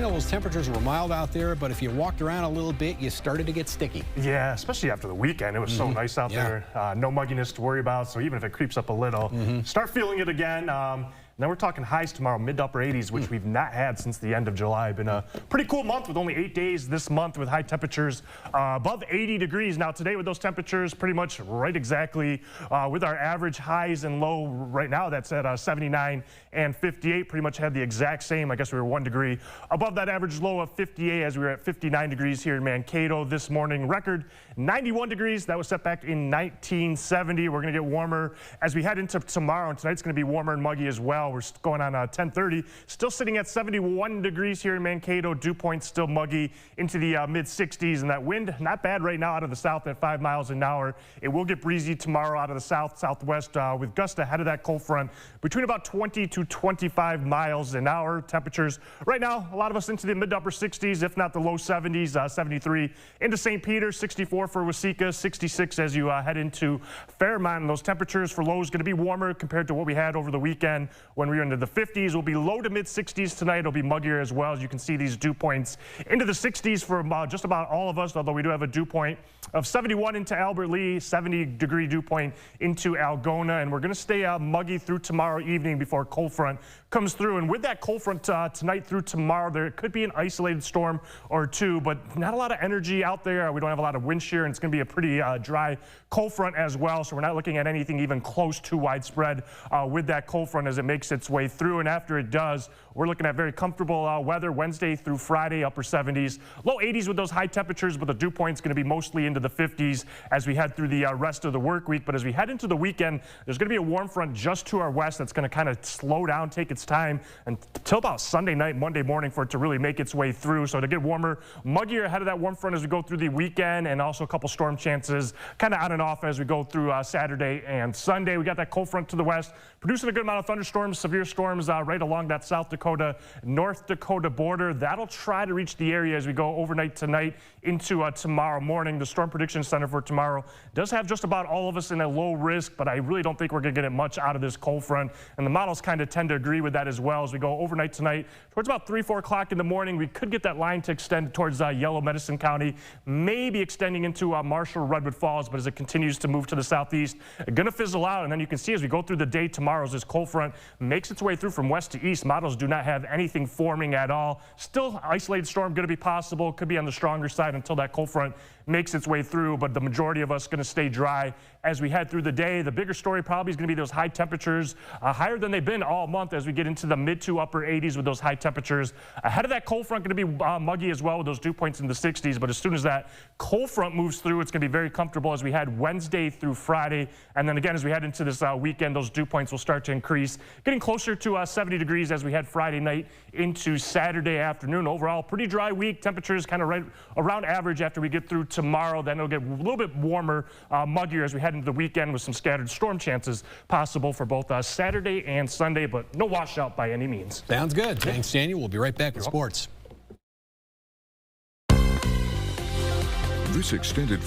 Daniel, those temperatures were mild out there, but if you walked around a little bit, you started to get sticky. Yeah, especially after the weekend. It was so nice out there. No mugginess to worry about, so even if it creeps up a little, start feeling it again. Now we're talking highs tomorrow, mid to upper 80s, which we've not had since the end of July. Been a pretty cool month with only 8 days this month with high temperatures above 80 degrees. Now today with those temperatures pretty much right exactly with our average highs and low right now, that's at 79 and 58. Pretty much had the exact same. I guess we were 1 degree above that average low of 58 as we were at 59 degrees here in Mankato this morning. Record 91 degrees. That was set back in 1970. We're going to get warmer as we head into tomorrow, and tonight's going to be warmer and muggy as well. We're going on 10:30. Still sitting at 71 degrees here in Mankato. Dew point still muggy into the mid 60s, and that wind not bad right now out of the south at 5 miles an hour. It will get breezy tomorrow out of the southwest with gusts ahead of that cold front between about 20 to 25 miles an hour. Temperatures right now, a lot of us into the mid to upper 60s, if not the low 70s. 73 into St. Peter, 64 for Waseca, 66 as you head into Fairmont. And those temperatures for lows going to be warmer compared to what we had over the weekend when we were into the 50s. We'll be low to mid 60s tonight. It'll be muggier as well. As you can see, these dew points into the 60s for just about all of us, although we do have a dew point of 71 into Albert Lee, 70-degree dew point into Algona, and we're going to stay muggy through tomorrow evening before cold front comes through. And with that cold front tonight through tomorrow, there could be an isolated storm or two, but not a lot of energy out there. We don't have a lot of wind shear, and it's going to be a pretty dry cold front as well, so we're not looking at anything even close to widespread with that cold front as it makes its way through. And after it does, we're looking at very comfortable weather Wednesday through Friday, upper 70s, low 80s with those high temperatures, but the dew point's going to be mostly into the 50s as we head through the rest of the work week. But as we head into the weekend, there's going to be a warm front just to our west that's going to kind of slow down, take its time until about Sunday night, Monday morning for it to really make its way through. So to get warmer, muggier ahead of that warm front as we go through the weekend, and also a couple storm chances kind of on and off as we go through Saturday and Sunday. We got that cold front to the west, producing a good amount of thunderstorms, severe storms right along that South Dakota, North Dakota border. That'll try to reach the area as we go overnight tonight into tomorrow morning. The Storm Prediction Center for tomorrow does have just about all of us in a low risk, but I really don't think we're going to get much out of this cold front, and the models kind of tend to agree with that as well. As we go overnight tonight, towards about 3, 4 o'clock in the morning, we could get that line to extend towards Yellow Medicine County, maybe extending into Marshall, Redwood Falls, but as it continues to move to the southeast, it's going to fizzle out. And then you can see as we go through the day tomorrow, as this cold front makes its way through from west to east, models do not have anything forming at all. Still isolated storm going to be possible, could be on the stronger side until that cold front makes its way through, but the majority of us going to stay dry as we head through the day. The bigger story probably is going to be those high temperatures, higher than they've been all month as we get into the mid to upper 80s with those high temperatures. Ahead of that cold front going to be muggy as well with those dew points in the 60s, but as soon as that cold front moves through, it's going to be very comfortable as we head Wednesday through Friday. And then again, as we head into this weekend, those dew points will start to increase, getting closer to 70 degrees as we head Friday night into Saturday afternoon. Overall, pretty dry week. Temperatures kind of right around average after we get through tomorrow. Then it'll get a little bit warmer, muggier as we head into the weekend with some scattered storm chances possible for both Saturday and Sunday, but no washout by any means. Sounds good. Thanks, Daniel. We'll be right back with sports. This extended